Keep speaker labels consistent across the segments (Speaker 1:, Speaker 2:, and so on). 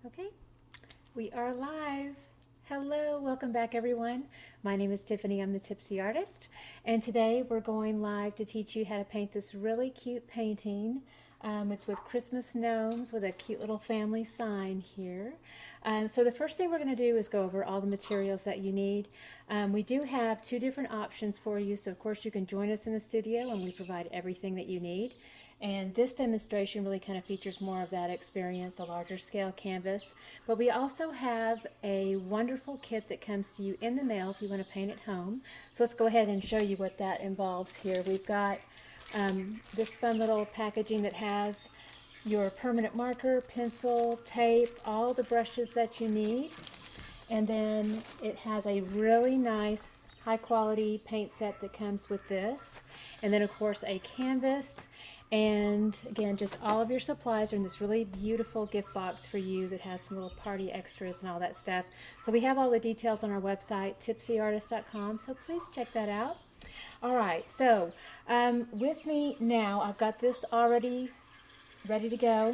Speaker 1: Okay, we are live. Hello, welcome back everyone. My name is Tiffany, I'm the Tipsy Artist, and today we're going live to teach you how to paint this really cute painting. It's with Christmas gnomes with a cute little family sign here. So the first thing we're going to do is go over all the materials that you need. We do have two different options for you, so of course you can join us in the studio and we provide everything that you need. And this demonstration really kind of features more of that experience, a larger scale canvas. But we also have a wonderful kit that comes to you in the mail if you want to paint at home. So let's go ahead and show you what that involves here. We've got this fun little packaging that has your permanent marker, pencil, tape, all the brushes that you need. And then it has a really nice high quality paint set that comes with this. And then of course a canvas. And again, just all of your supplies are in this really beautiful gift box for you that has some little party extras and all that stuff. So we have all the details on our website, tipsyartist.com, so please check that out. All right, so with me now, I've got this already ready to go.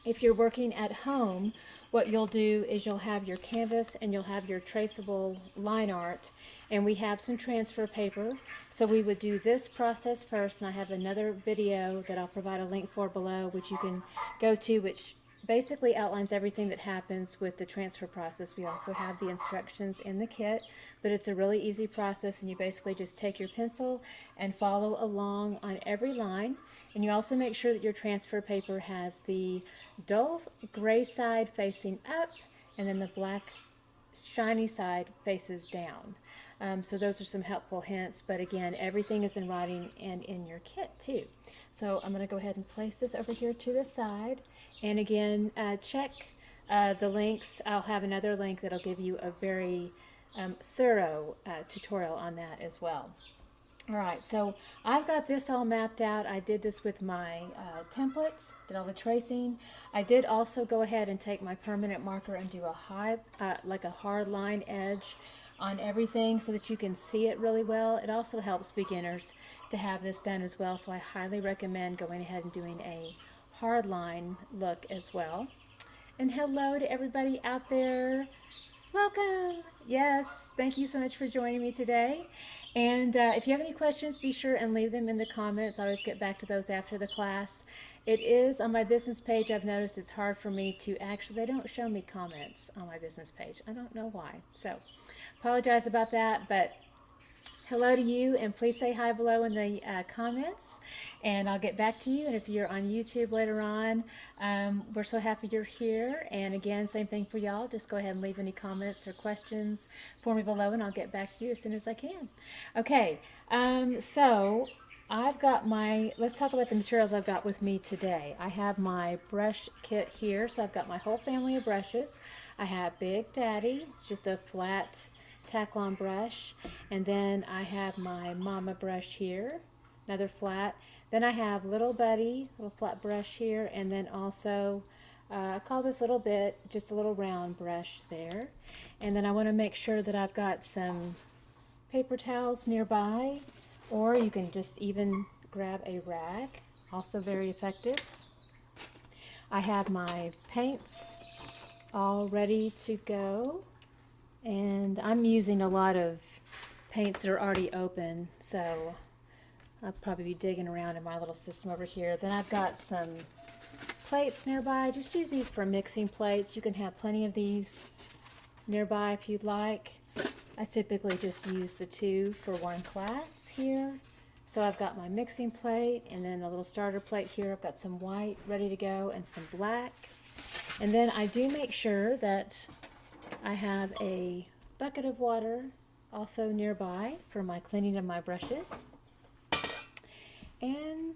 Speaker 1: If you're working at home, what you'll do is you'll have your canvas and you'll have your traceable line art, and we have some transfer paper. So we would do this process first, and I have another video that I'll provide a link for below, which you can go to, which basically outlines everything that happens with the transfer process. We also have the instructions in the kit, but it's a really easy process, and you basically just take your pencil and follow along on every line. And you also make sure that your transfer paper has the dull gray side facing up, and then the black shiny side faces down. So those are some helpful hints, but again, everything is in writing and in your kit too. So I'm going to go ahead and place this over here to the side, and again, check the links. I'll have another link that'll give you a very thorough tutorial on that as well. All right, so I've got this all mapped out. I did this with my templates, did all the tracing. I did also go ahead and take my permanent marker and do a like a hard line edge on everything so that you can see it really well. It also helps beginners to have this done as well, so I highly recommend going ahead and doing a hard line look as well. And hello to everybody out there. Welcome. Yes, thank you so much for joining me today. And if you have any questions, be sure and leave them in the comments. I always get back to those after the class. It is on my business page. I've noticed it's hard for me to actually, they don't show me comments on my business page. I don't know why. So apologize about that, but hello to you, and please say hi below in the comments, and I'll get back to you. And if you're on YouTube later on, we're so happy you're here. And again, same thing for y'all. Just go ahead and leave any comments or questions for me below, and I'll get back to you as soon as I can. Okay, so I've got let's talk about the materials I've got with me today. I have my brush kit here, so I've got my whole family of brushes. I have Big Daddy, it's just a flat Taklon brush, and then I have my Mama brush here, another flat. Then I have Little Buddy, little flat brush here, and then also I call this little bit just a little round brush there. And then I want to make sure that I've got some paper towels nearby, or you can just even grab a rag, also very effective. I have my paints all ready to go. And I'm using a lot of paints that are already open, so I'll probably be digging around in my little system over here. Then I've got some plates nearby. Just use these for mixing plates. You can have plenty of these nearby if you'd like. I typically just use the two for one class here. So I've got my mixing plate, and then a little starter plate here. I've got some white ready to go and some black. And then I do make sure that I have a bucket of water also nearby for my cleaning of my brushes, and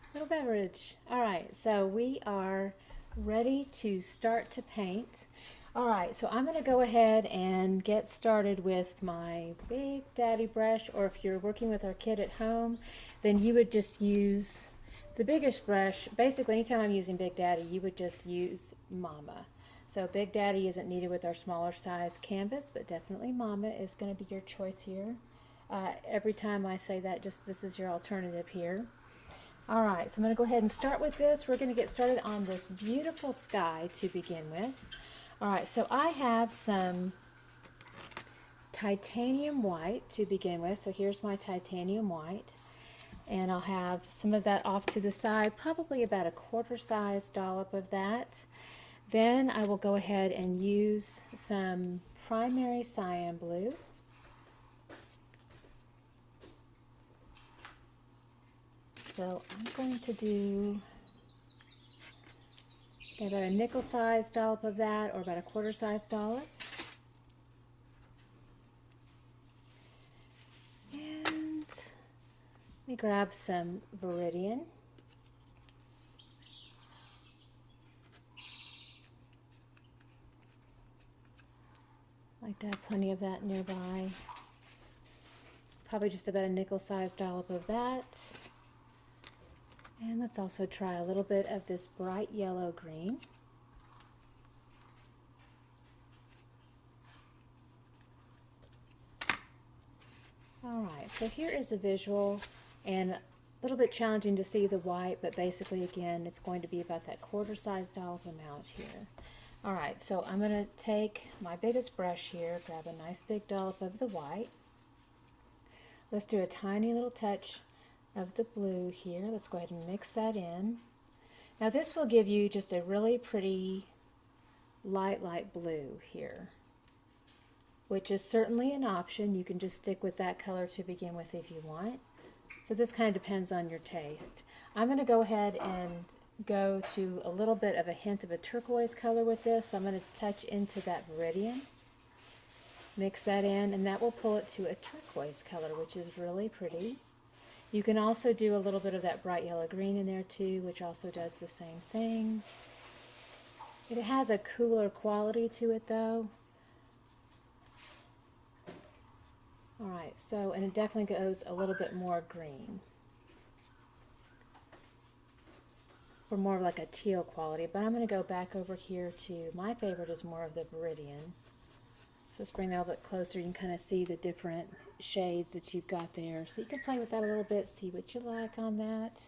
Speaker 1: a little beverage. All right, so we are ready to start to paint. All right, so I'm going to go ahead and get started with my Big Daddy brush, or if you're working with our kit at home, then you would just use the biggest brush. Basically, anytime I'm using Big Daddy, you would just use Mama. So Big Daddy isn't needed with our smaller size canvas, but definitely Mama is going to be your choice here. Every time I say that, just this is your alternative here. All right, so I'm going to go ahead and start with this. We're going to get started on this beautiful sky to begin with. All right, so I have some titanium white to begin with. So here's my titanium white. And I'll have some of that off to the side, probably about a quarter-size dollop of that. Then I will go ahead and use some primary cyan blue. So I'm going to do about a nickel-sized dollop of that, or about a quarter-sized dollop. And let me grab some Viridian. I like to have plenty of that nearby. Probably just about a nickel-sized dollop of that. And let's also try a little bit of this bright yellow green. Alright, so here is a visual, and a little bit challenging to see the white, but basically again it's going to be about that quarter-sized dollop amount here. Alright, so I'm going to take my biggest brush here, grab a nice big dollop of the white. Let's do a tiny little touch of the blue here. Let's go ahead and mix that in. Now this will give you just a really pretty light blue here, which is certainly an option. You can just stick with that color to begin with if you want. So this kind of depends on your taste. I'm going to go ahead and go to a little bit of a hint of a turquoise color with this. So I'm going to touch into that Viridian, mix that in, and that will pull it to a turquoise color, which is really pretty. You can also do a little bit of that bright yellow green in there too, which also does the same thing. It has a cooler quality to it though. Alright, so, and it definitely goes a little bit more green. For more of like a teal quality, but I'm going to go back over here to, my favorite is more of the Viridian. So let's bring that a little bit closer. You can kind of see the different shades that you've got there. So you can play with that a little bit, see what you like on that.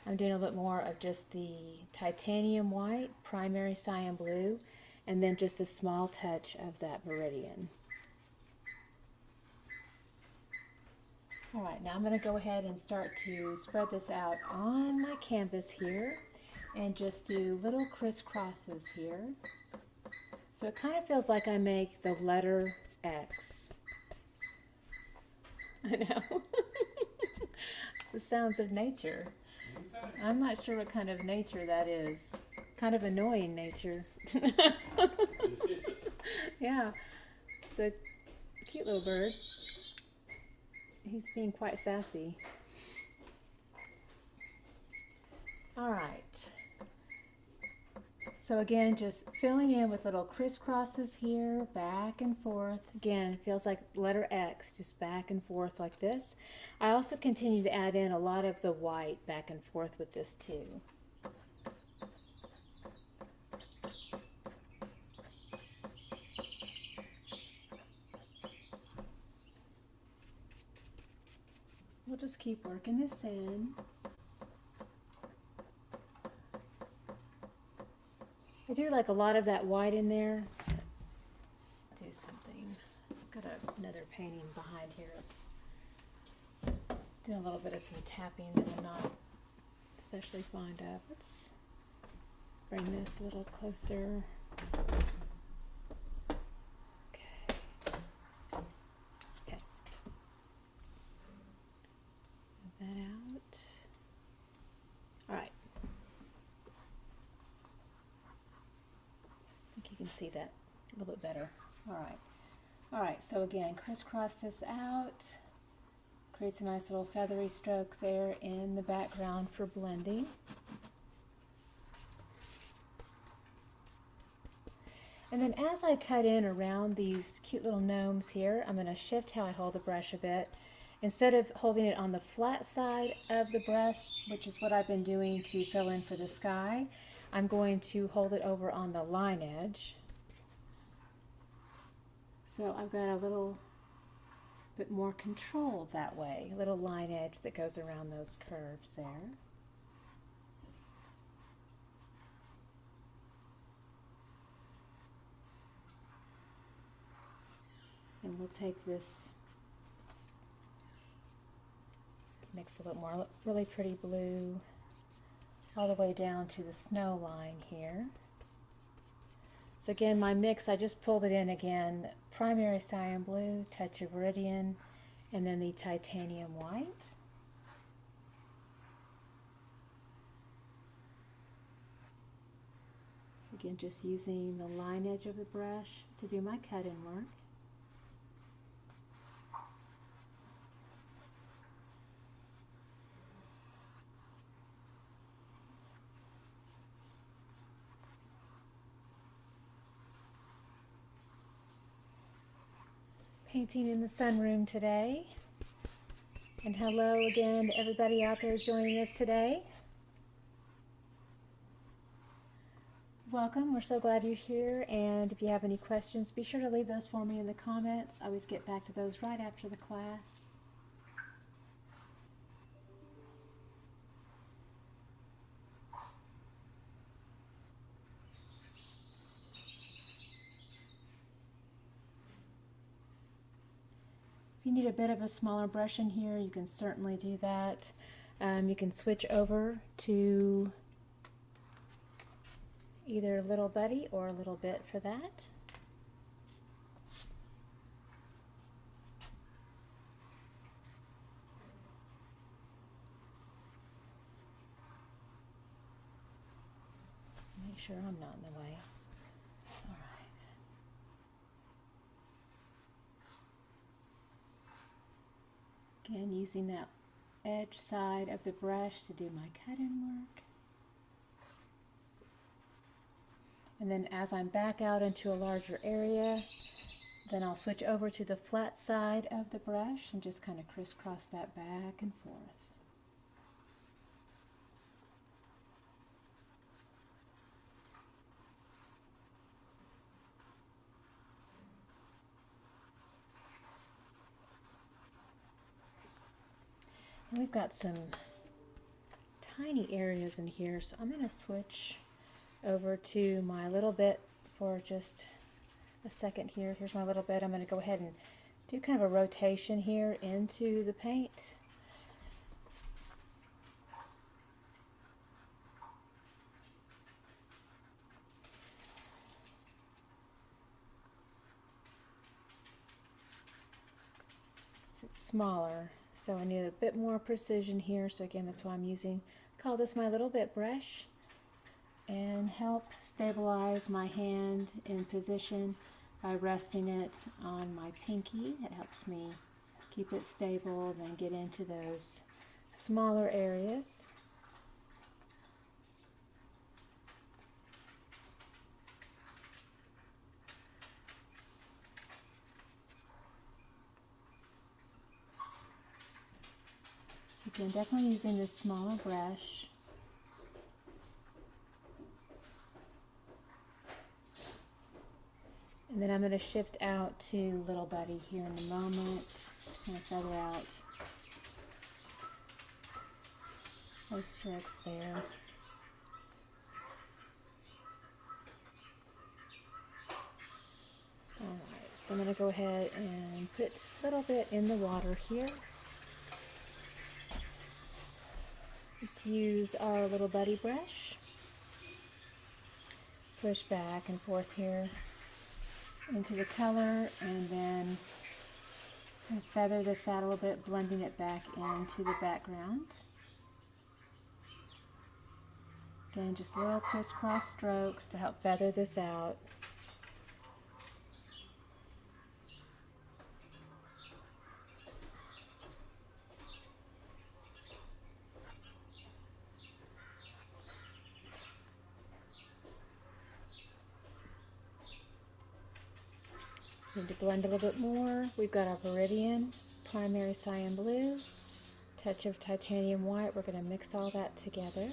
Speaker 1: I'm doing a little bit more of just the titanium white, primary cyan blue, and then just a small touch of that Viridian. Alright, now I'm going to go ahead and start to spread this out on my canvas here and just do little crisscrosses here. So it kind of feels like I make the letter X. I know. It's the sounds of nature. I'm not sure what kind of nature that is. Kind of annoying nature. Yeah. It's a cute little bird. He's being quite sassy. Alright. So again, just filling in with little crisscrosses here, back and forth. Again, it feels like letter X, just back and forth like this. I also continue to add in a lot of the white back and forth with this too. We'll just keep working this in. I do like a lot of that white in there. Do something. Got another painting behind here. It's doing a little bit of some tapping that I'm not especially fond of. Let's bring this a little closer. Okay. Okay. Move that out. All right. You can see that a little bit better. Alright, so again, crisscross this out. Creates a nice little feathery stroke there in the background for blending. And then as I cut in around these cute little gnomes here, I'm going to shift how I hold the brush a bit. Instead of holding it on the flat side of the brush, which is what I've been doing to fill in for the sky, I'm going to hold it over on the line edge. So I've got a little bit more control that way, a little line edge that goes around those curves there. And we'll take this, mix a little more, really pretty blue all the way down to the snow line here. So again, my mix, I just pulled it in again, primary cyan blue, touch of Viridian, and then the titanium white. So again, just using the line edge of the brush to do my cut-in work. Painting in the sunroom today. And hello again to everybody out there joining us today. Welcome, we're so glad you're here, and if you have any questions, be sure to leave those for me in the comments. I always get back to those right after the class. If you need a bit of a smaller brush in here, you can certainly do that. You can switch over to either Little Buddy or a Little Bit for that. Make sure I'm not in the way. All right. Again, using that edge side of the brush to do my cut-in work. And then as I'm back out into a larger area, then I'll switch over to the flat side of the brush and just kind of crisscross that back and forth. And we've got some tiny areas in here, so I'm going to switch over to my Little Bit for just a second here. Here's my Little Bit. I'm going to go ahead and do kind of a rotation here into the paint. So it's smaller, so I need a bit more precision here. So again, that's why I'm call this my Little Bit brush, and help stabilize my hand in position by resting it on my pinky. It helps me keep it stable, then get into those smaller areas. So again, definitely using this smaller brush. And then I'm going to shift out to Little Buddy here in a moment. I'm going to feather out those strokes there. Alright, so I'm going to go ahead and put a little bit in the water here. Let's use our Little Buddy brush. Push back and forth here into the color, and then feather this out a little bit, blending it back into the background. Again, just little crisscross strokes to help feather this out. Need to blend a little bit more. We've got our Viridian, primary cyan blue, touch of titanium white. We're going to mix all that together.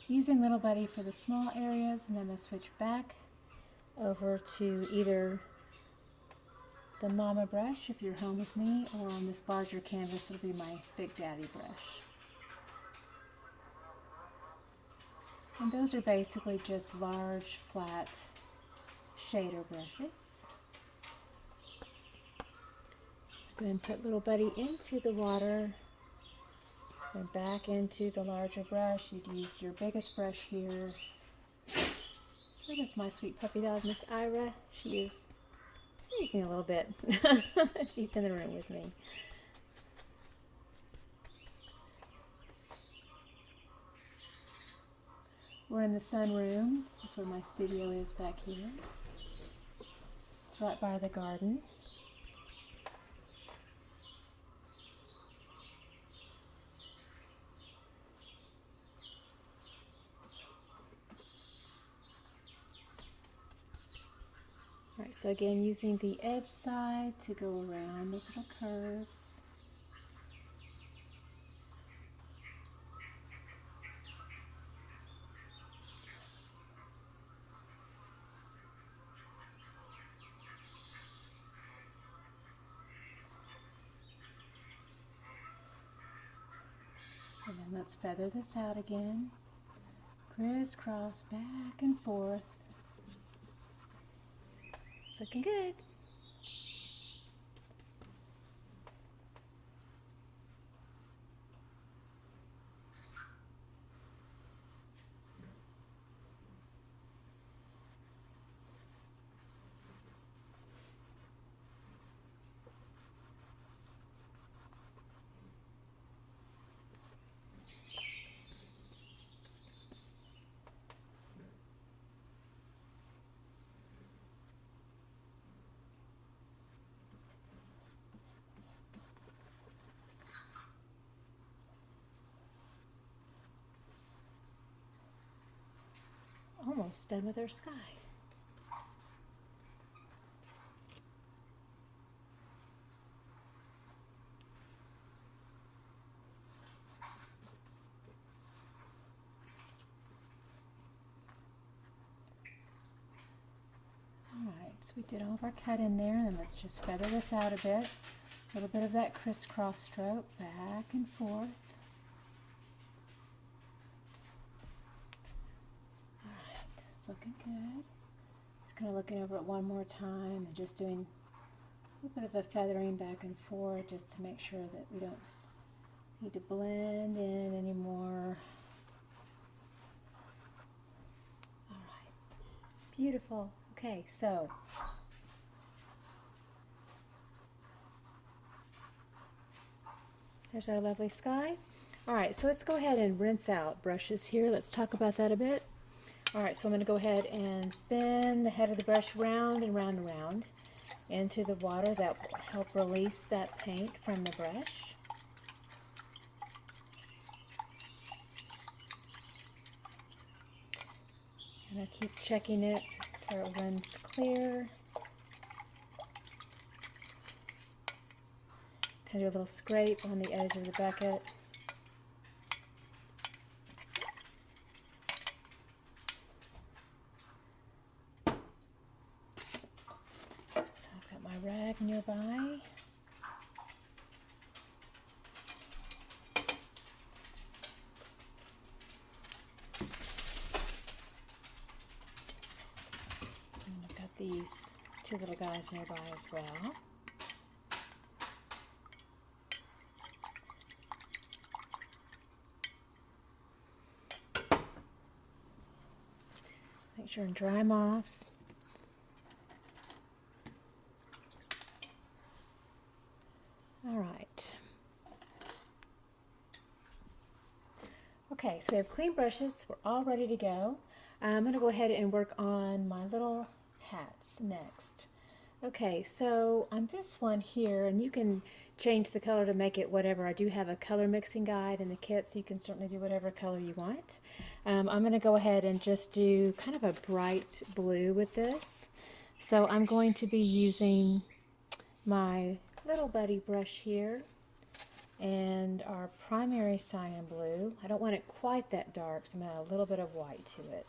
Speaker 1: Using Little Buddy for the small areas, and then I'm going to switch back over to either the Mama brush if you're home with me, or on this larger canvas it'll be my Big Daddy brush. And those are basically just large, flat shader brushes. Go ahead and put little buddy into the water and back into the larger brush. You'd use your biggest brush here. That is my sweet puppy dog, Miss Ira. She is sneezing a little bit. She's in the room with me. We're in the sunroom. This is where my studio is back here. It's right by the garden. Alright, so again, using the edge side to go around those little curves. And then let's feather this out again. Crisscross back and forth. It's looking good. Almost done with our sky. Alright, so we did all of our cut in there, and let's just feather this out a bit. A little bit of that crisscross stroke, back and forth. Looking good. Just kind of looking over it one more time and just doing a little bit of a feathering back and forth just to make sure that we don't need to blend in anymore. Alright, beautiful. Okay, so there's our lovely sky. Alright, so let's go ahead and rinse out brushes here. Let's talk about that a bit. Alright, so I'm going to go ahead and spin the head of the brush round and round and round into the water. That will help release that paint from the brush. And I keep checking it till it runs clear. Kind of do a little scrape on the edge of the bucket. Rag nearby. And I've got these two little guys nearby as well. Make sure and dry them off. Alright. Okay, so we have clean brushes. We're all ready to go. I'm going to go ahead and work on my little hats next. Okay, so on this one here, and you can change the color to make it whatever. I do have a color mixing guide in the kit, so you can certainly do whatever color you want. I'm going to go ahead and just do kind of a bright blue with this. So I'm going to be using my little buddy brush here and our primary cyan blue. I don't want it quite that dark, so I'm going to add a little bit of white to it.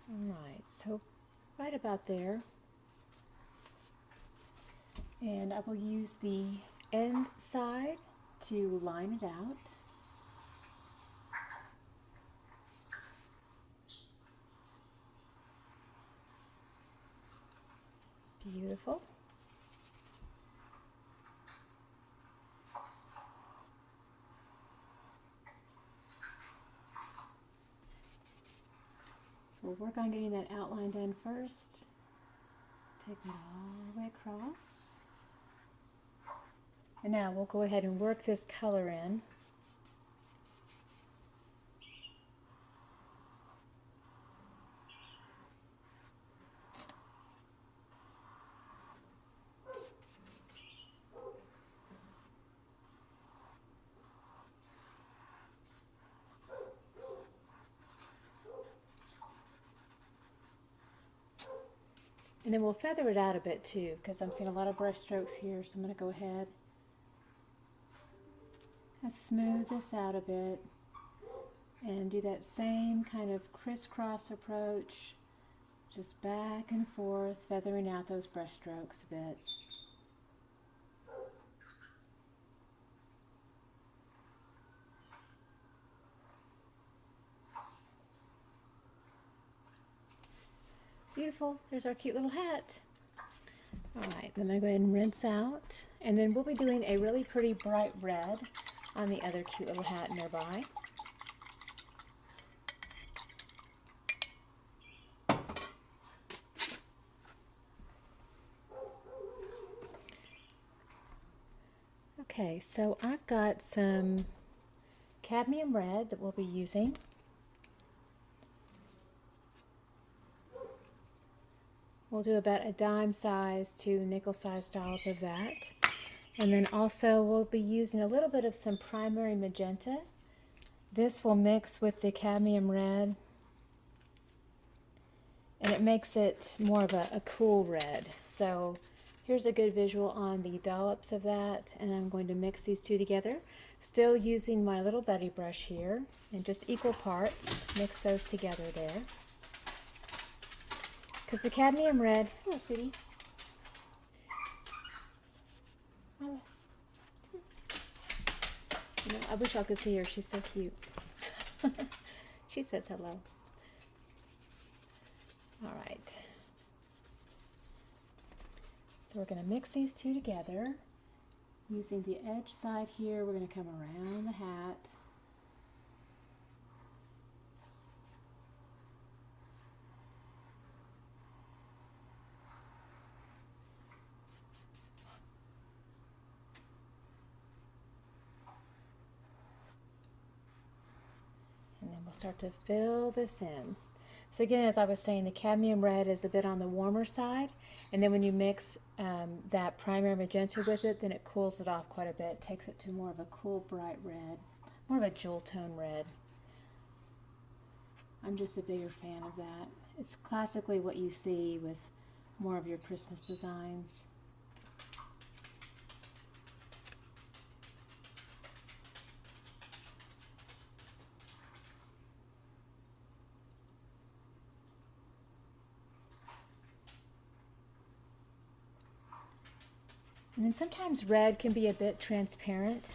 Speaker 1: Alright, so right about there. And I will use the end side to line it out. Beautiful. So we'll work on getting that outline done first. Take it all the way across. And now we'll go ahead and work this color in. And then we'll feather it out a bit too, because I'm seeing a lot of brush strokes here, so I'm going to go ahead and smooth this out a bit and do that same kind of crisscross approach, just back and forth, feathering out those brush strokes a bit. Beautiful, there's our cute little hat. All right, then I'm going to go ahead and rinse out, and then we'll be doing a really pretty bright red on the other cute little hat nearby. Okay, so I've got some cadmium red that we'll be using. We'll do about a dime size to nickel size dollop of that. And then also we'll be using a little bit of some primary magenta. This will mix with the cadmium red, and it makes it more of a cool red. So here's a good visual on the dollops of that, and I'm going to mix these two together. Still using my little buddy brush here, and just equal parts, mix those together there. Because the cadmium red, hello sweetie. Oh. You know, I wish y'all could see her, she's so cute. She says hello. All right. So we're going to mix these two together. Using the edge side here, we're going to come around the hat. And then we'll start to fill this in. So again, as I was saying, the cadmium red is a bit on the warmer side, and then when you mix that primary magenta with it, then it cools it off quite a bit, takes it to more of a cool, bright red, more of a jewel tone red. I'm just a bigger fan of that. It's classically what you see with more of your Christmas designs. And then sometimes red can be a bit transparent,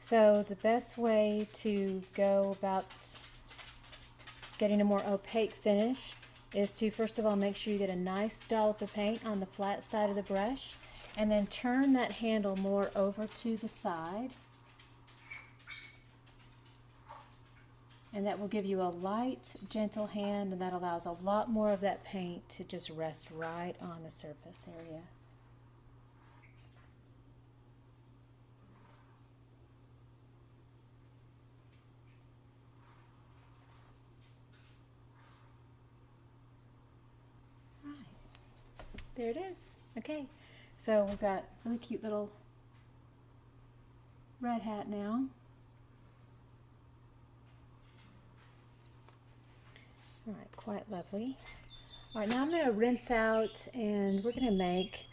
Speaker 1: so the best way to go about getting a more opaque finish is to first of all make sure you get a nice dollop of paint on the flat side of the brush, and then turn that handle more over to the side, and that will give you a light, gentle hand, and that allows a lot more of that paint to just rest right on the surface area. There it is. Okay, so we've got a really cute little red hat now. All right, quite lovely. All right, now I'm going to rinse out, and we're going to make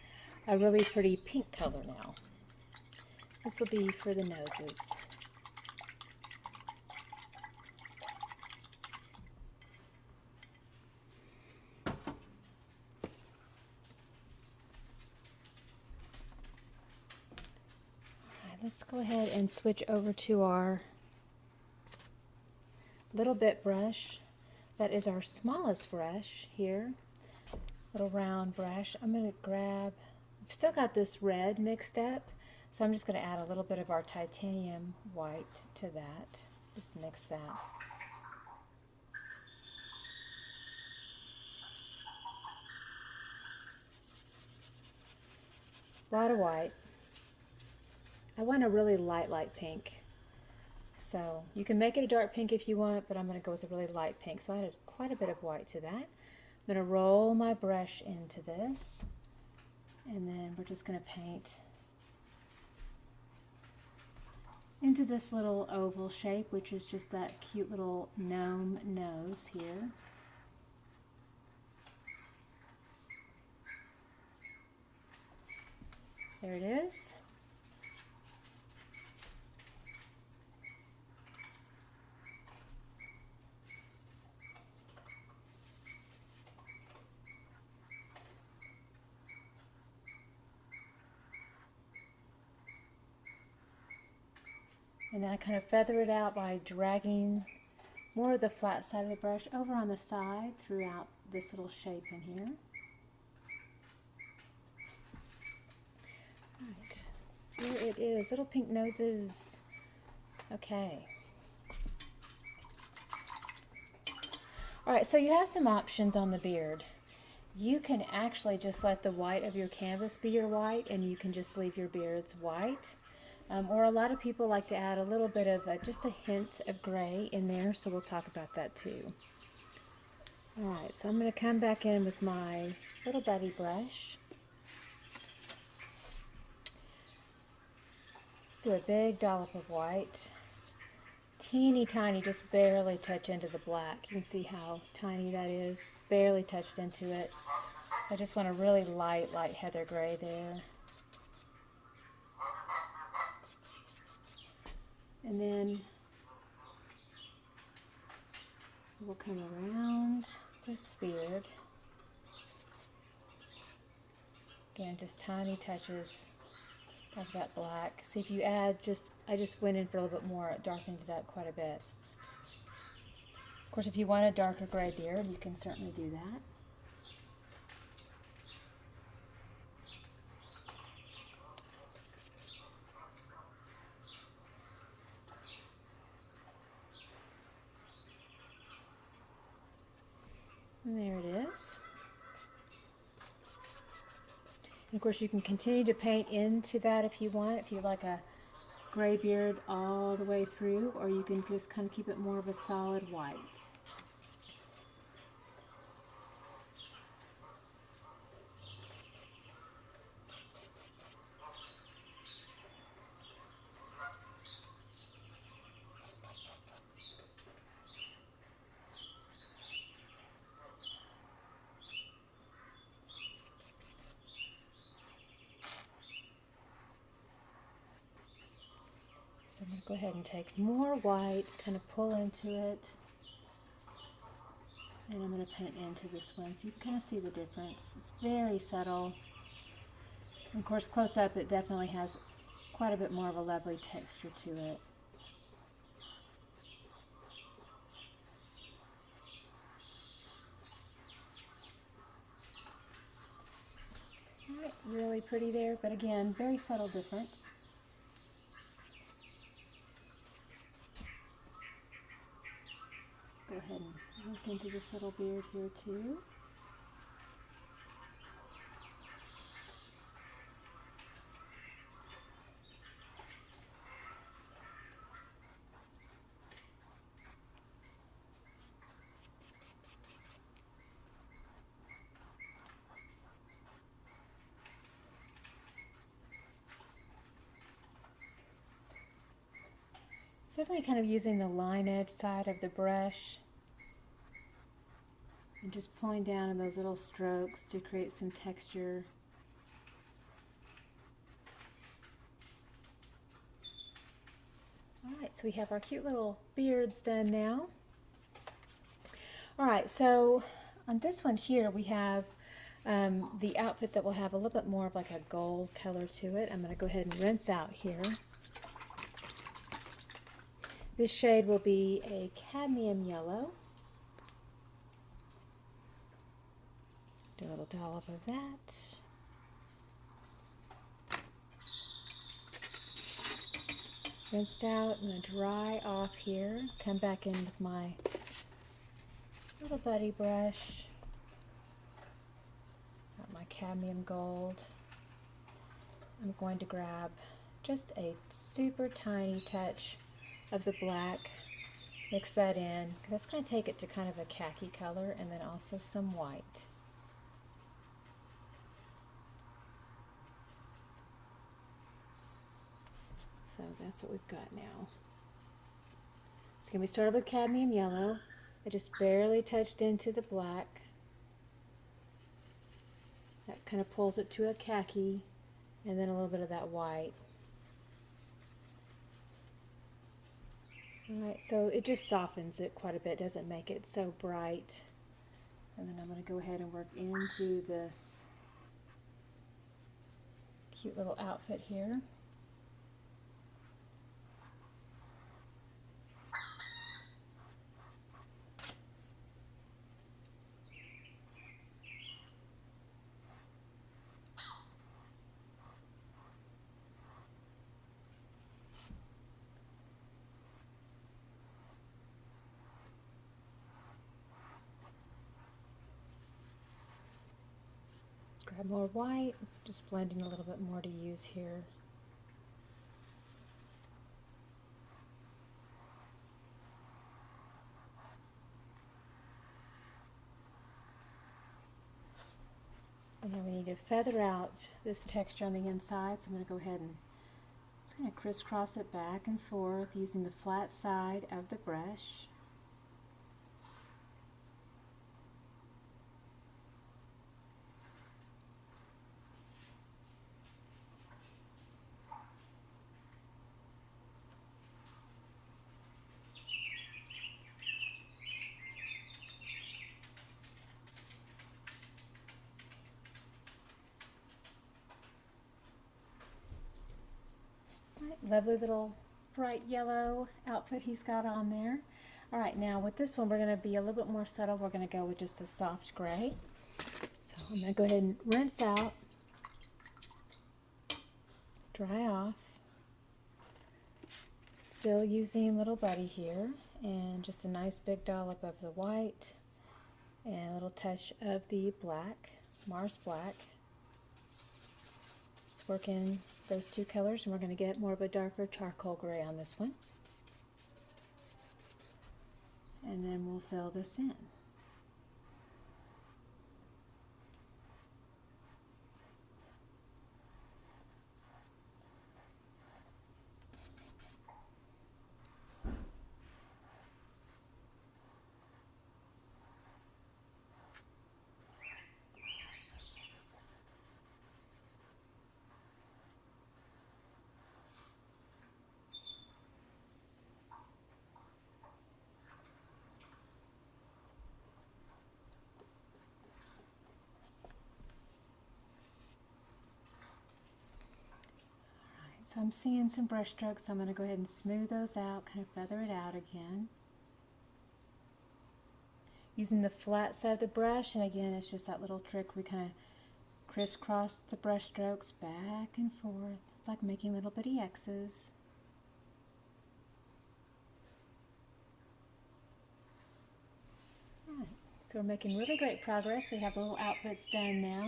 Speaker 1: a really pretty pink color now. This will be for the noses. Let's go ahead and switch over to our little bit brush. That is our smallest brush here, little round brush. I'm going to grab, I've still got this red mixed up, so I'm just going to add a little bit of our titanium white to that. Just mix that. A lot of white. I want a really light pink. So you can make it a dark pink if you want, but I'm going to go with a really light pink. So I added quite a bit of white to that. I'm going to roll my brush into this, and then we're just going to paint into this little oval shape, which is just that cute little gnome nose here. There it is. And then I kind of feather it out by dragging more of the flat side of the brush over on the side throughout this little shape in here. Right, here it is, little pink noses. Okay. Alright, so you have some options on the beard. You can actually just let the white of your canvas be your white, and you can just leave your beards white. Or a lot of people like to add a little bit of, just a hint of gray in there, so we'll talk about that too. Alright, so I'm going to come back in with my little buddy brush. Let's do a big dollop of white. Teeny tiny, just barely touch into the black. You can see how tiny that is. Barely touched into it. I just want a really light heather gray there. And then we'll come around this beard. Again, just tiny touches of that black. See if you add I just went in for a little bit more, it darkened it up quite a bit. Of course, if you want a darker gray beard, you can certainly do that. And there it is. And of course, you can continue to paint into that if you want, if you like a gray beard all the way through, or you can just kind of keep it more of a solid white. So I'm going to go ahead and take more white, kind of pull into it, and I'm going to paint into this one so you can kind of see the difference. It's very subtle. And of course, close up it definitely has quite a bit more of a lovely texture to it. Alright, really pretty there, but again, very subtle difference. Go ahead and look into this little beard here too. Definitely kind of using the line edge side of the brush and just pulling down in those little strokes to create some texture. Alright, so we have our cute little beards done now. Alright, so on this one here we have the outfit that will have a little bit more of like a gold color to it. I'm going to go ahead and rinse out here. This shade will be a Cadmium Yellow. Do a little dollop of that. Rinsed out, I'm going to dry off here. Come back in with my little buddy brush. Got my cadmium gold. I'm going to grab just a super tiny touch of the black, mix that in, because that's going to take it to kind of a khaki color, and then also some white. So that's what we've got now. It's going to be started with cadmium yellow. I just barely touched into the black. That kind of pulls it to a khaki, and then a little bit of that white. Alright, so it just softens it quite a bit, doesn't make it so bright. And then I'm going to go ahead and work into this cute little outfit here. Grab more white, just blending a little bit more to use here. And then we need to feather out this texture on the inside, so I'm going to go ahead and just kind of crisscross it back and forth using the flat side of the brush. Lovely little bright yellow outfit he's got on there. Alright, now with this one we're going to be a little bit more subtle. We're going to go with just a soft gray. So I'm going to go ahead and rinse out, dry off. Still using Little Buddy here, and just a nice big dollop of the white and a little touch of the black, Mars Black. Work in those two colors, and we're going to get more of a darker charcoal gray on this one. And then we'll fill this in. So I'm seeing some brush strokes, so I'm going to go ahead and smooth those out, kind of feather it out again. Using the flat side of the brush, and again it's just that little trick, we kind of crisscross the brush strokes back and forth. It's like making little bitty X's. Alright, so we're making really great progress. We have little outfits done now.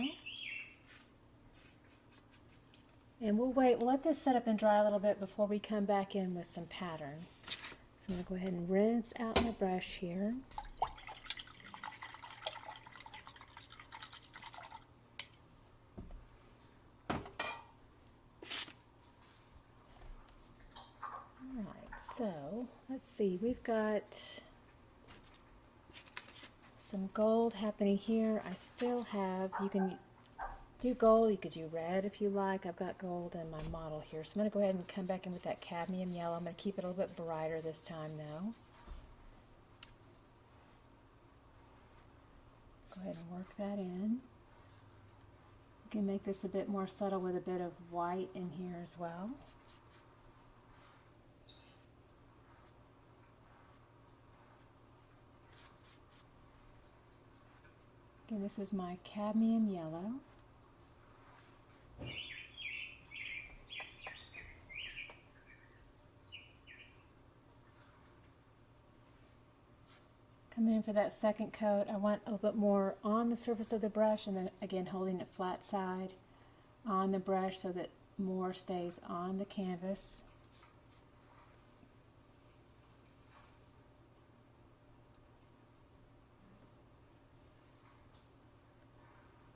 Speaker 1: And we'll let this set up and dry a little bit before we come back in with some pattern. So I'm going to go ahead and rinse out my brush here. Alright, so let's see, we've got some gold happening here. I still have, you can do gold, you could do red if you like. I've got gold in my model here. So I'm going to go ahead and come back in with that cadmium yellow. I'm going to keep it a little bit brighter this time though. Go ahead and work that in. You can make this a bit more subtle with a bit of white in here as well. Again, this is my Cadmium Yellow. Coming in for that second coat, I want a little bit more on the surface of the brush, and then again holding it flat side on the brush so that more stays on the canvas.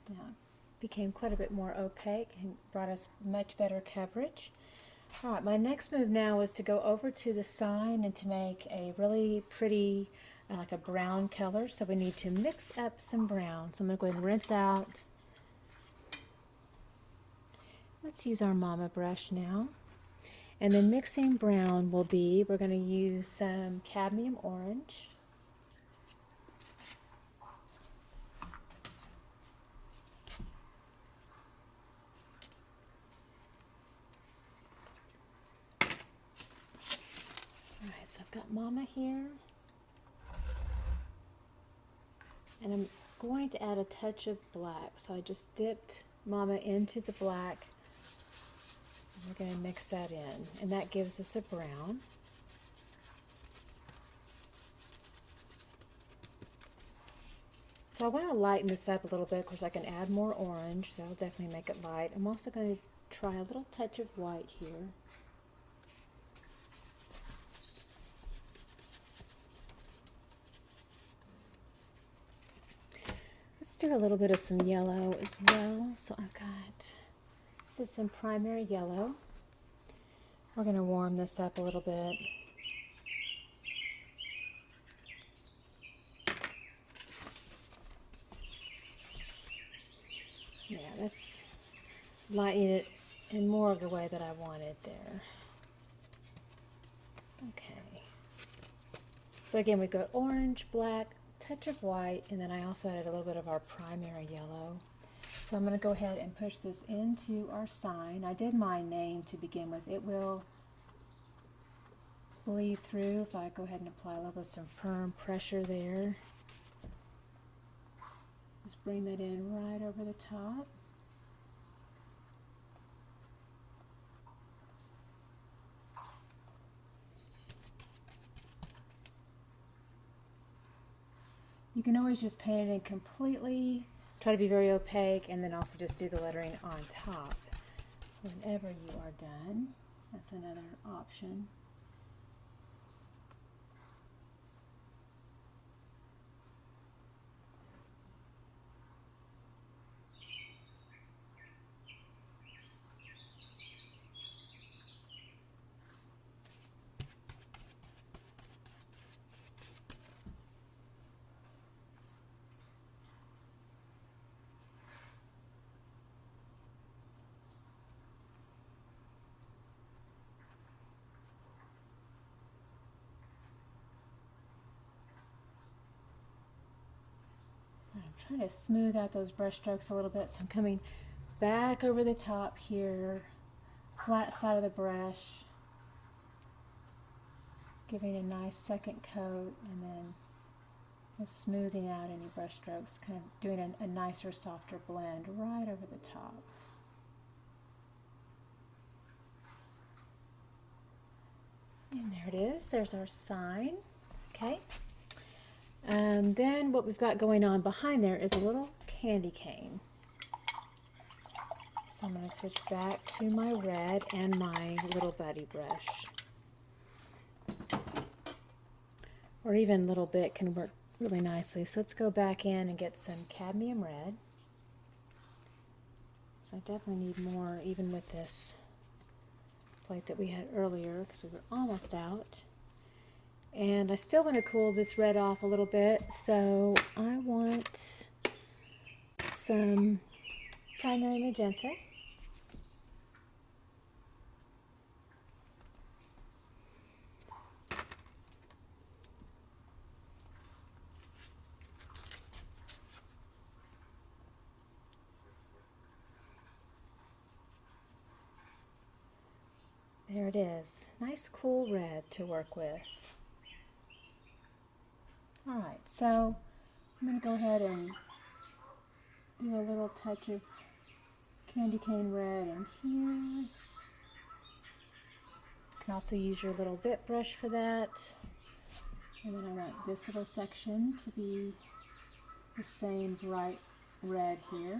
Speaker 1: Now, it became quite a bit more opaque and brought us much better coverage. All right, my next move now is to go over to the Cyan and to make a really pretty, like a brown color. So we need to mix up some brown. So I'm going to go ahead and rinse out. Let's use our Mama brush now. And then mixing brown will be, we're going to use some Cadmium Orange. Alright, so I've got Mama here. And I'm going to add a touch of black. So I just dipped Mama into the black. We're going to mix that in, and that gives us a brown. So I want to lighten this up a little bit. Of course, I can add more orange. That'll definitely make it light. I'm also going to try a little touch of white here. Let's do a little bit of some yellow as well. So I've got, this is some primary yellow. We're going to warm this up a little bit. Yeah, that's lightening it in more of the way that I wanted there. Okay. So again, we've got orange, black, touch of white, and then I also added a little bit of our primary yellow. So I'm going to go ahead and push this into our Cyan. I did my name to begin with. It will bleed through if I go ahead and apply a little bit of some firm pressure there. Just bring that in right over the top. You can always just paint it in completely, try to be very opaque, and then also just do the lettering on top whenever you are done. That's another option. I'm trying to smooth out those brush strokes a little bit, so I'm coming back over the top here, flat side of the brush, giving a nice second coat, and then just smoothing out any brush strokes, kind of doing a nicer, softer blend right over the top. And there it is. There's our Cyan. Okay. Then what we've got going on behind there is a little candy cane. So I'm going to switch back to my red and my little buddy brush. Or even a little bit can work really nicely. So let's go back in and get some Cadmium Red. So I definitely need more even with this plate that we had earlier because we were almost out. And I still want to cool this red off a little bit, so I want some primary magenta. There it is. Nice cool red to work with. Alright, so I'm going to go ahead and do a little touch of candy cane red in here. You can also use your little bit brush for that. And then I want this little section to be the same bright red here.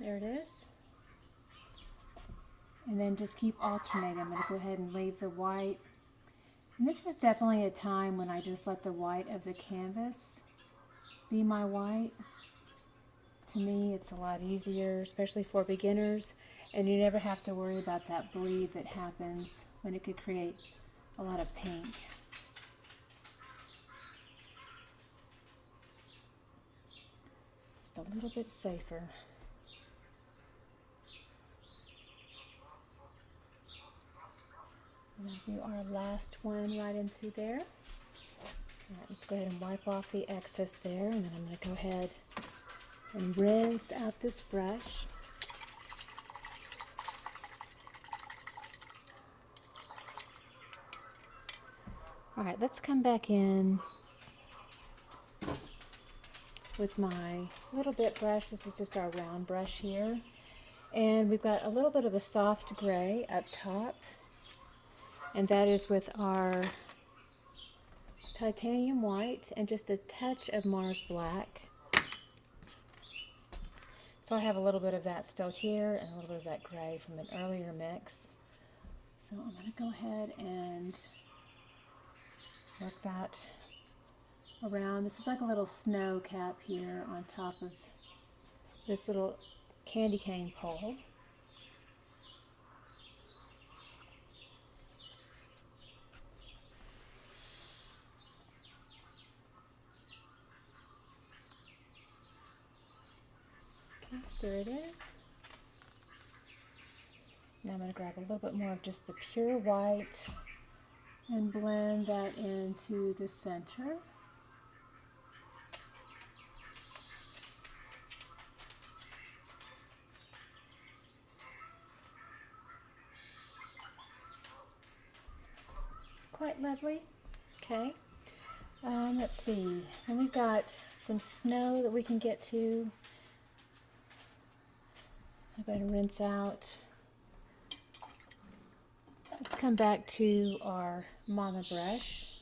Speaker 1: There it is. And then just keep alternating. I'm going to go ahead and leave the white. And this is definitely a time when I just let the white of the canvas be my white. To me, it's a lot easier, especially for beginners. And you never have to worry about that bleed that happens when it could create a lot of pink. Just a little bit safer. And I'll do our last one right in through there. All right, let's go ahead and wipe off the excess there, and then I'm going to go ahead and rinse out this brush. All right, let's come back in with my little bit brush. This is just our round brush here. And we've got a little bit of a soft gray up top. And that is with our titanium white and just a touch of Mars black. So I have a little bit of that still here and a little bit of that gray from an earlier mix. So I'm going to go ahead and work that around. This is like a little snow cap here on top of this little candy cane pole. There it is. Now I'm going to grab a little bit more of just the pure white and blend that into the center. Quite lovely. Okay. Let's see. Then we've got some snow that we can get to. I'm going to rinse out. Let's come back to our Mama brush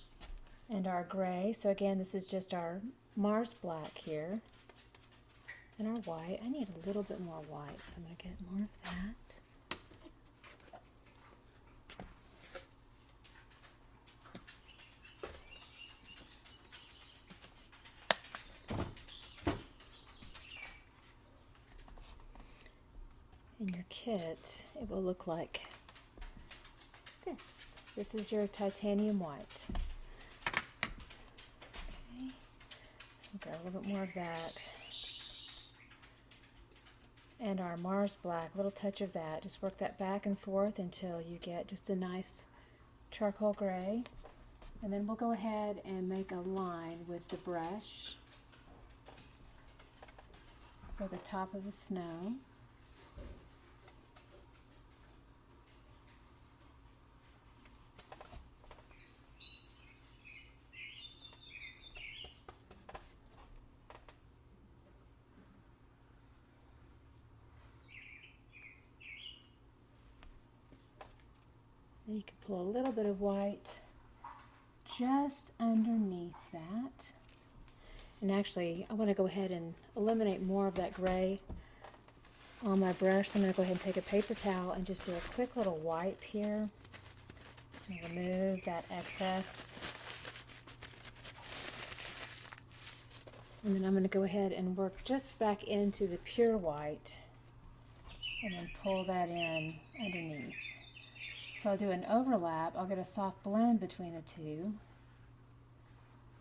Speaker 1: and our gray. So again, this is just our Mars black here and our white. I need a little bit more white, so I'm going to get more of that. In your kit, it will look like this. This is your titanium white. Okay, so grab a little bit more of that. And our Mars black, a little touch of that. Just work that back and forth until you get just a nice charcoal gray. And then we'll go ahead and make a line with the brush for the top of the snow. You can pull a little bit of white just underneath that. And actually, I want to go ahead and eliminate more of that gray on my brush. So I'm going to go ahead and take a paper towel and just do a quick little wipe here and remove that excess. And then I'm going to go ahead and work just back into the pure white and then pull that in underneath. So I'll do an overlap. I'll get a soft blend between the two.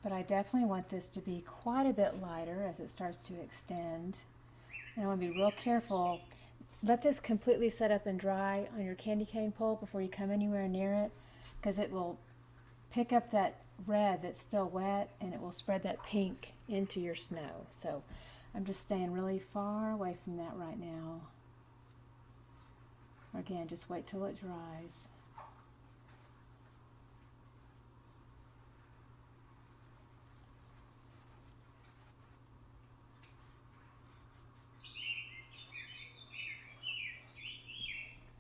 Speaker 1: But I definitely want this to be quite a bit lighter as it starts to extend. And I want to be real careful. Let this completely set up and dry on your candy cane pole before you come anywhere near it, because it will pick up that red that's still wet, and it will spread that pink into your snow. So I'm just staying really far away from that right now. Again, just wait till it dries.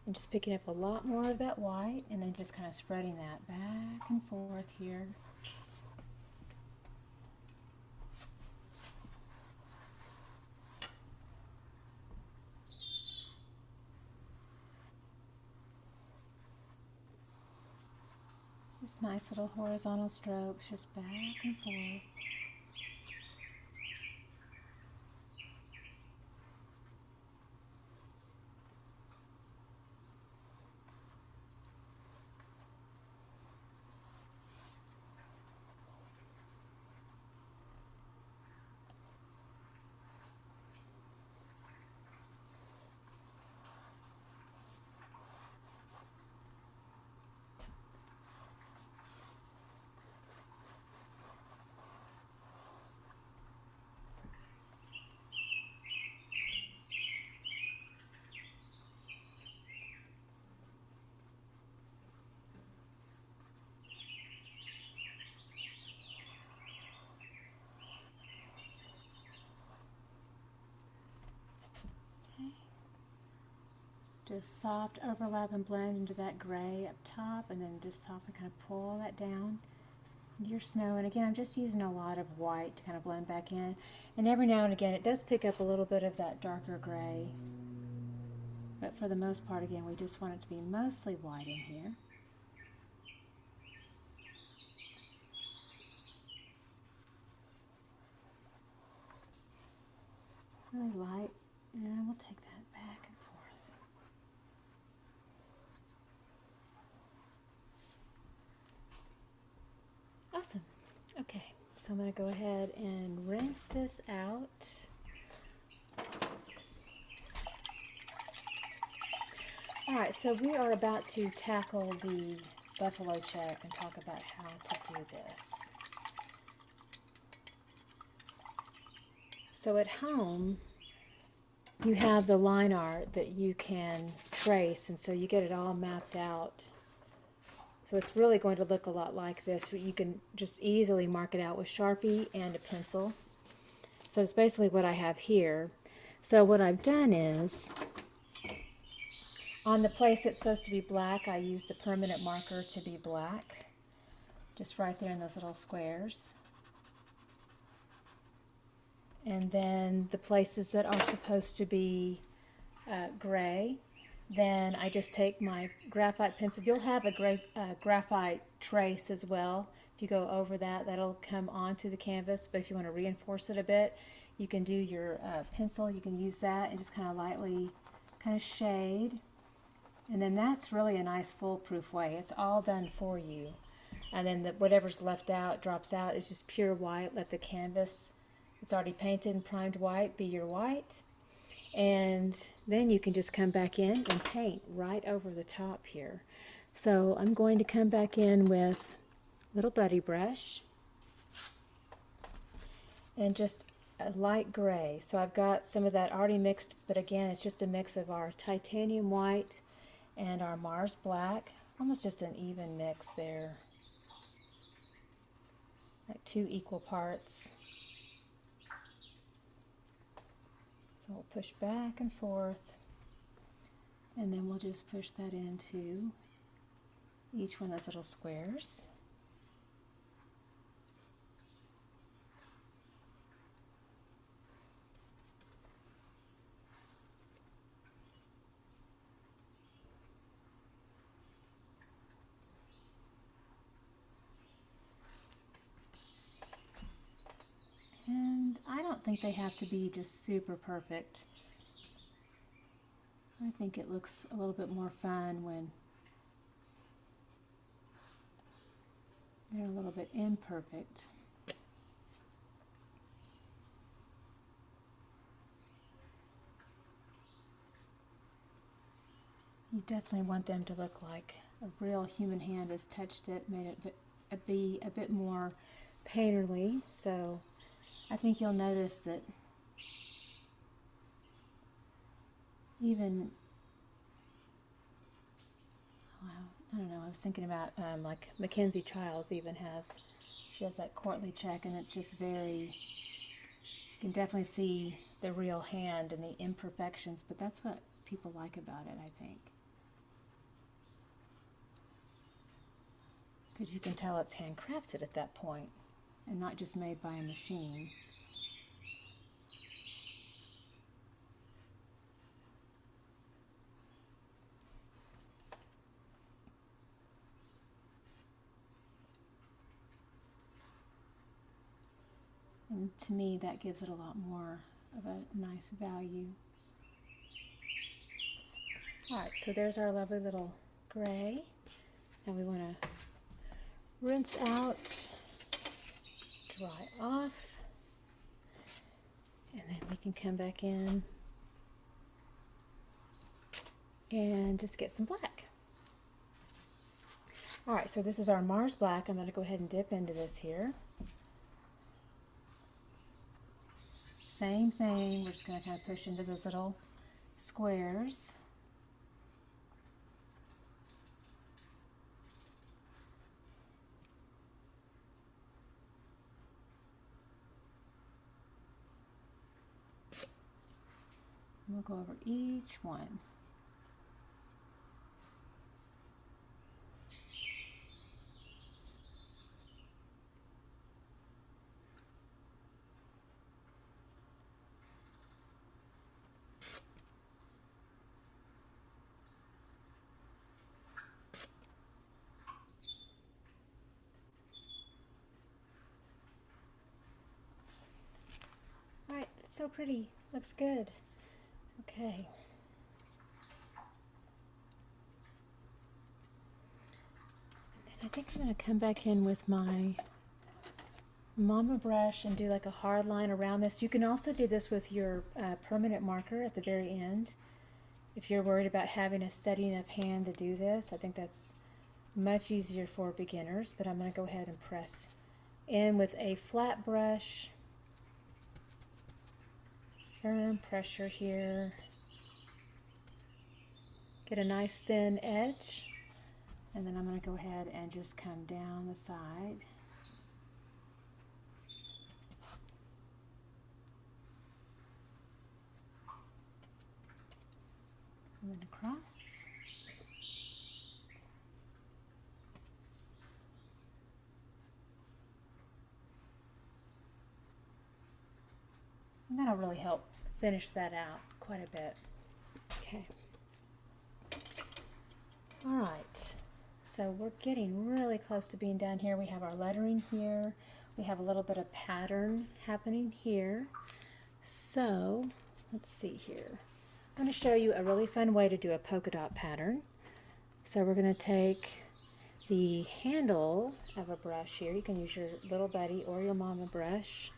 Speaker 1: I'm just picking up a lot more of that white and then just kind of spreading that back and forth here. Just nice little horizontal strokes, just back and forth. Just soft overlap and blend into that gray up top, and then just softly kind of pull that down into your snow. And again, I'm just using a lot of white to kind of blend back in. And every now and again, it does pick up a little bit of that darker gray. But for the most part, again, we just want it to be mostly white in here. Really light, and we'll take that back and forth. Awesome. Okay, so I'm going to go ahead and rinse this out. Alright, so we are about to tackle the buffalo check and talk about how to do this. So at home, you have the line art that you can trace, and so you get it all mapped out. So it's really going to look a lot like this. You can just easily mark it out with Sharpie and a pencil. So it's basically what I have here. So what I've done is, on the place that's supposed to be black, I used the permanent marker to be black, just right there in those little squares. And then the places that are supposed to be gray, then I just take my graphite pencil. You'll have a graphite trace as well. If you go over that, that'll come onto the canvas. But if you want to reinforce it a bit, you can do your pencil. You can use that and just kind of lightly kind of shade. And then that's really a nice foolproof way. It's all done for you. And then whatever's left out, drops out, is just pure white. Let the canvas, it's already painted and primed white, be your white. And then you can just come back in and paint right over the top here. So I'm going to come back in with a little buddy brush and just a light gray. So I've got some of that already mixed, but again, it's just a mix of our titanium white and our Mars black. Almost just an even mix there, like 2 equal parts. So we'll push back and forth, and then we'll just push that into each one of those little squares. And I don't think they have to be just super perfect. I think it looks a little bit more fun when they're a little bit imperfect. You definitely want them to look like a real human hand has touched it, made it be a bit more painterly. So I think you'll notice that even, well, I don't know, I was thinking about like Mackenzie Childs even has, she has that courtly check, and it's just very, you can definitely see the real hand and the imperfections, but that's what people like about it, I think. Because you can tell it's handcrafted at that point and not just made by a machine. And to me, that gives it a lot more of a nice value. Alright, so there's our lovely little gray. Now we want to rinse out, dry off, and then we can come back in and just get some black. Alright, so this is our Mars black. I'm going to go ahead and dip into this here. Same thing, we're just going to kind of push into those little squares. We'll go over each one. All right, it's so pretty. Looks good. Okay. And I think I'm going to come back in with my Mama brush and do like a hard line around this. You can also do this with your permanent marker at the very end. If you're worried about having a steady enough hand to do this, I think that's much easier for beginners, but I'm going to go ahead and press in with a flat brush. Firm pressure here. Get a nice thin edge, and then I'm going to go ahead and just come down the side. And then across. And that'll really help finish that out quite a bit. Okay. All right. So we're getting really close to being done here. We have our lettering here. We have a little bit of pattern happening here. So let's see here. I'm going to show you a really fun way to do a polka dot pattern. So we're going to take the handle of a brush here. You can use your little buddy or your mama brush.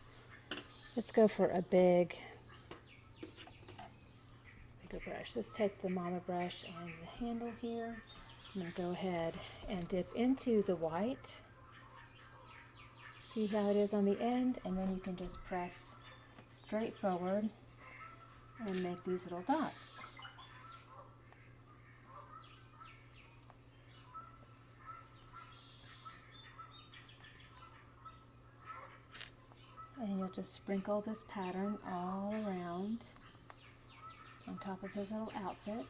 Speaker 1: Let's go for a bigger brush. Let's take the mama brush and the handle here. I'm going to go ahead and dip into the white. See how it is on the end, and then you can just press straight forward and make these little dots. And you'll just sprinkle this pattern all around on top of his little outfit.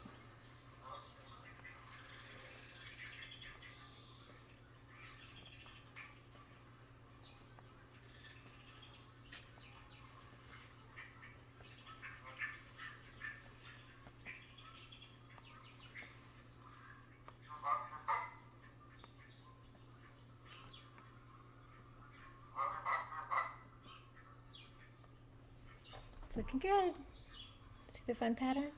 Speaker 1: It's looking good. See the fun pattern?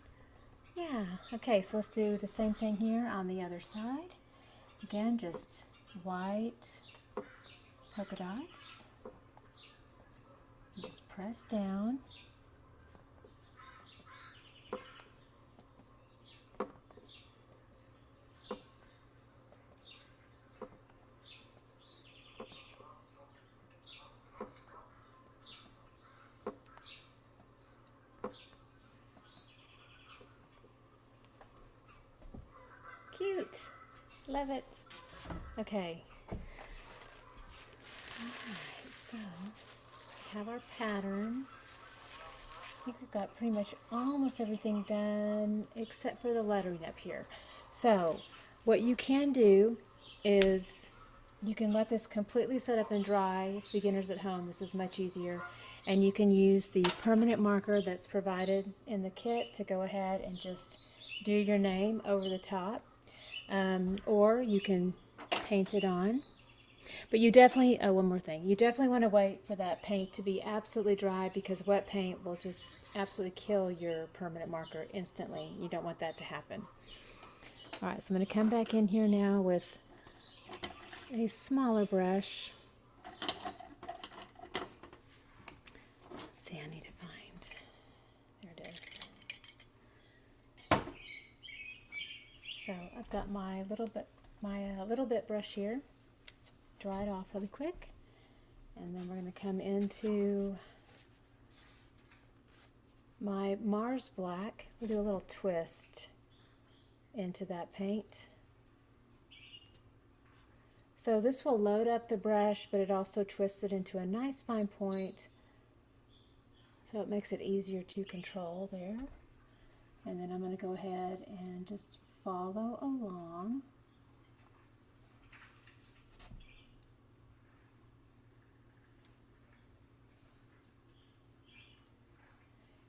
Speaker 1: Yeah. Okay, so let's do the same thing here on the other side. Again, just white polka dots. And just press down. Love it. Okay. Alright, so we have our pattern. I think we've got pretty much almost everything done except for the lettering up here. So what you can do is you can let this completely set up and dry. As beginners at home, this is much easier. And you can use the permanent marker that's provided in the kit to go ahead and just do your name over the top. Or you can paint it on. But you definitely, one more thing, you definitely want to wait for that paint to be absolutely dry, because wet paint will just absolutely kill your permanent marker instantly. You don't want that to happen. All right, so I'm going to come back in here now with a smaller brush. Let's see, I need to find, there it is. So I've got my little bit brush here. Let's dry it off really quick, and then we're going to come into my Mars Black. We'll do a little twist into that paint. So this will load up the brush, but it also twists it into a nice fine point, so it makes it easier to control there. And then I'm going to go ahead and just follow along.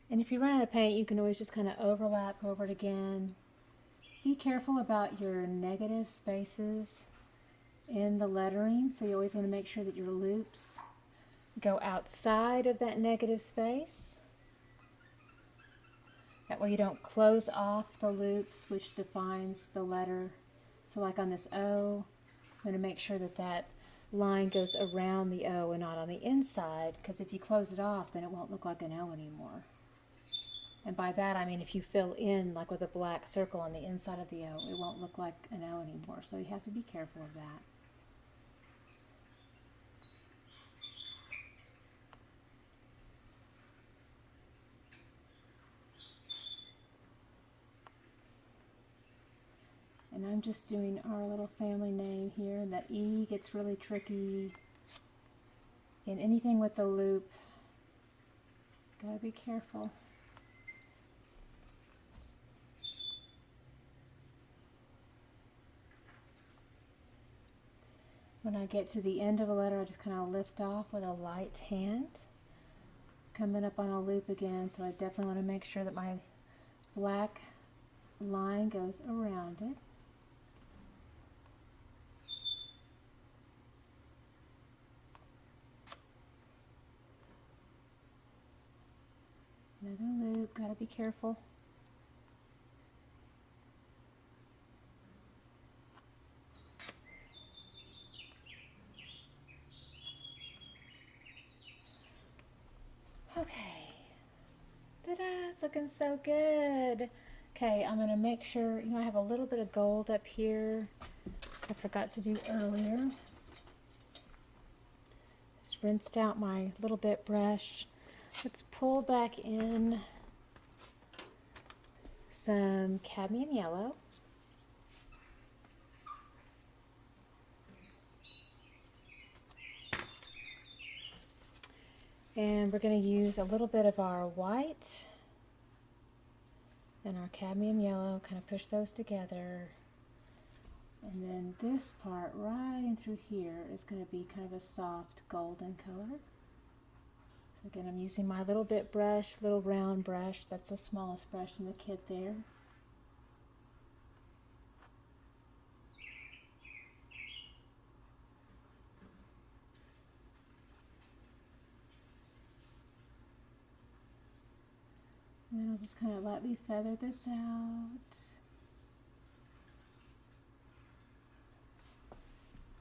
Speaker 1: And if you run out of paint, you can always just kind of overlap over it again. Be careful about your negative spaces in the lettering, so you always want to make sure that your loops go outside of that negative space. That way you don't close off the loops which defines the letter. So like on this O, I'm going to make sure that that line goes around the O and not on the inside, because if you close it off, then it won't look like an O anymore. And by that I mean if you fill in like with a black circle on the inside of the O, it won't look like an O anymore. So you have to be careful of that. And I'm just doing our little family name here, and that E gets really tricky. And anything with the loop, gotta be careful. When I get to the end of a letter, I just kind of lift off with a light hand, coming up on a loop again, so I definitely want to make sure that my black line goes around it. Another loop, gotta be careful. Okay, ta-da, it's looking so good. Okay, I'm gonna make sure, I have a little bit of gold up here I forgot to do earlier. Just rinsed out my little bit brush. Let's pull back in some Cadmium Yellow. And we're going to use a little bit of our white and our Cadmium Yellow, kind of push those together. And then this part right in through here is going to be kind of a soft golden color. So again, I'm using my little bit brush, little round brush. That's the smallest brush in the kit there. And then I'll just kind of lightly feather this out.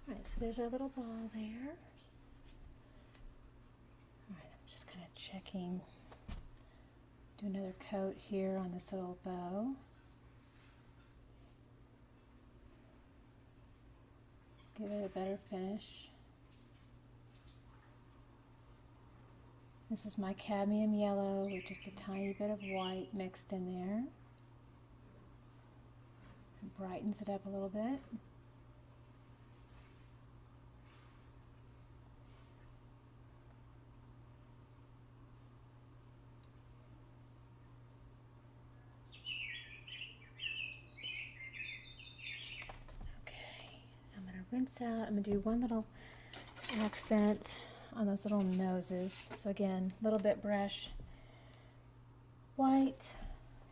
Speaker 1: Alright, so there's our little ball there. Alright, I'm just kind of checking. Do another coat here on this little bow. Give it a better finish. This is my Cadmium Yellow with just a tiny bit of white mixed in there. It brightens it up a little bit. rinse out. I'm going to do one little accent on those little noses. So again, little bit brush, white,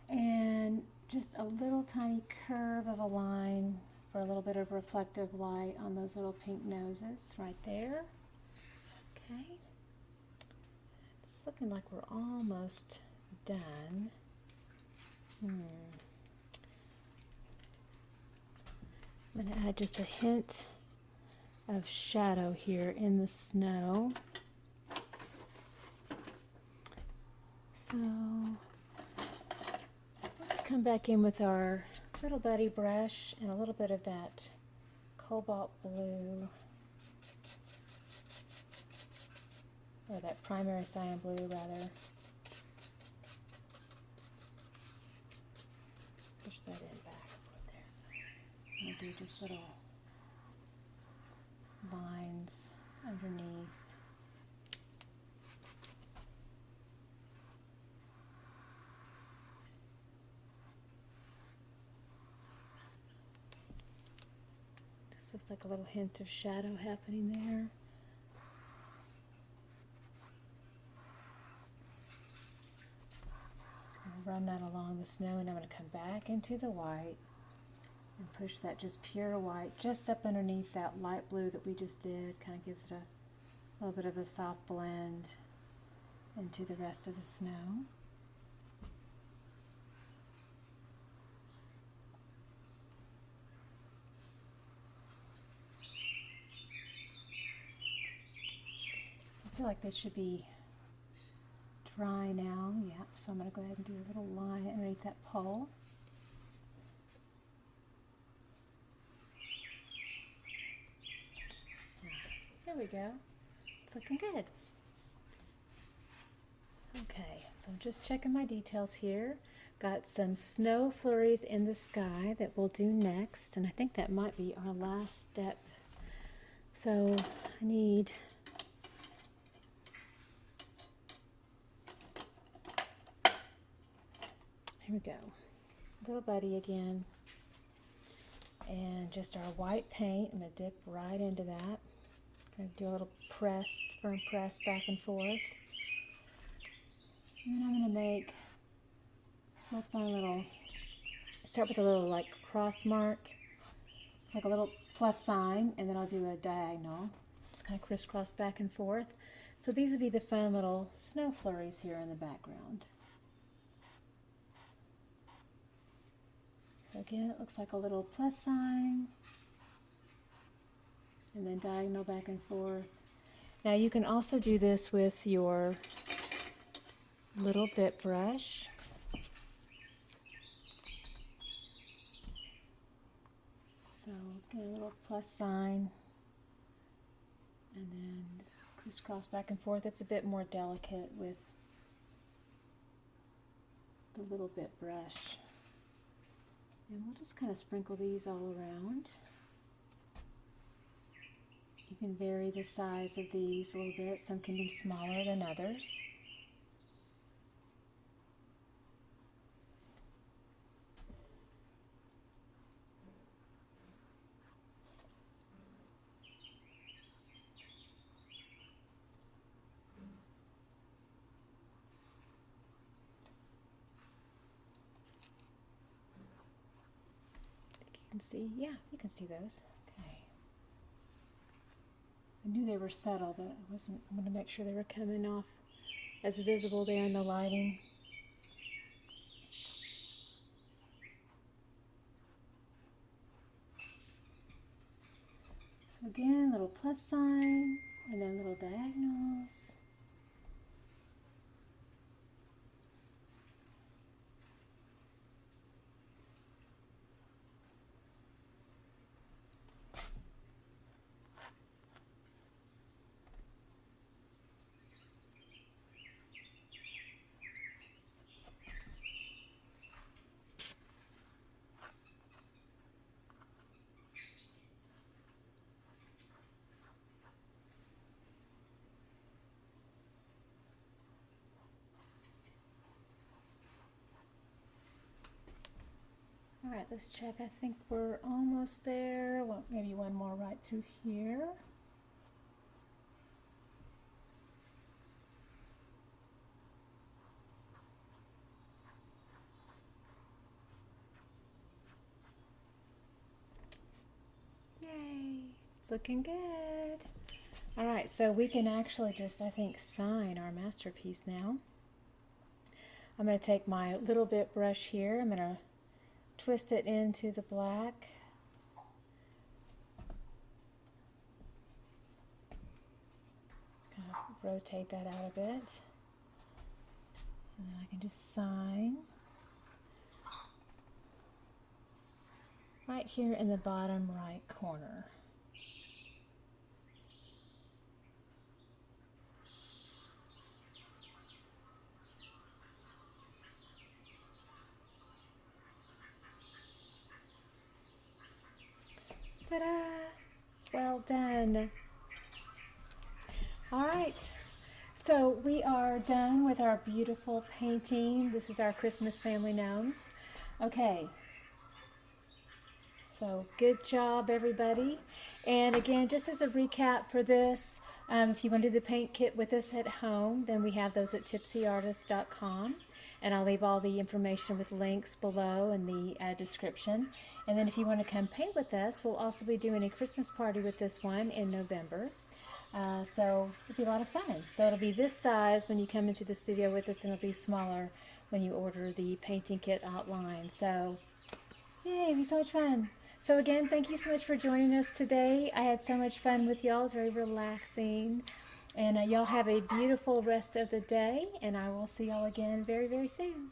Speaker 1: and just a little tiny curve of a line for a little bit of reflective light on those little pink noses right there. Okay. It's looking like we're almost done. I'm going to add just a hint of shadow here in the snow. So let's come back in with our little buddy brush and a little bit of that cobalt blue, or that primary cyan blue rather. Push that in back there. I'm going to do just little lines underneath. Just looks like a little hint of shadow happening there. Just going to run that along the snow, and I'm going to come back into the white and push that just pure white just up underneath that light blue that we just did. Kind of gives it a little bit of a soft blend into the rest of the snow. I feel like this should be dry now. Yeah, so I'm going to go ahead and do a little line underneath that pole. There we go. It's looking good. Okay, so I'm just checking my details here. Got some snow flurries in the sky that we'll do next, and I think that might be our last step. So I need here we go. Little buddy again. And just our white paint. I'm going to dip right into that. Going to do a little press, firm press back and forth. And then I'm going to make a fun little, start with a little like cross mark. It's like a little plus sign, and then I'll do a diagonal. Just kind of crisscross back and forth. So these would be the fun little snow flurries here in the background. So again, it looks like a little plus sign, and then diagonal back and forth. Now you can also do this with your little bit brush. So get a little plus sign, and then just crisscross back and forth. It's a bit more delicate with the little bit brush. And we'll just kind of sprinkle these all around. You can vary the size of these a little bit. Some can be smaller than others. You can see, yeah, you can see those. Okay. I knew they were subtle, but I'm going to make sure they were coming off as visible there in the lighting. So again, little plus sign, and then little diagonals. All right, let's check. I think we're almost there. Well, maybe one more right through here. Yay, it's looking good. All right, so we can actually just, I think, sign our masterpiece now. I'm going to take my little bit brush here. I'm going to twist it into the black. Kind of rotate that out a bit. And then I can just sign right here in the bottom right corner. Ta-da! Well done. All right, so we are done with our beautiful painting. This is our Christmas family gnomes. Okay, so good job, everybody. And again, just as a recap for this, if you want to do the paint kit with us at home, then we have those at tipsyartist.com. And I'll leave all the information with links below in the description. And then if you want to come paint with us, we'll also be doing a Christmas party with this one in November. So it'll be a lot of fun. So it'll be this size when you come into the studio with us, and it'll be smaller when you order the painting kit outline. So yay, it'll be so much fun. So again, thank you so much for joining us today. I had so much fun with y'all. It's very relaxing. And y'all have a beautiful rest of the day, and I will see y'all again very, very soon.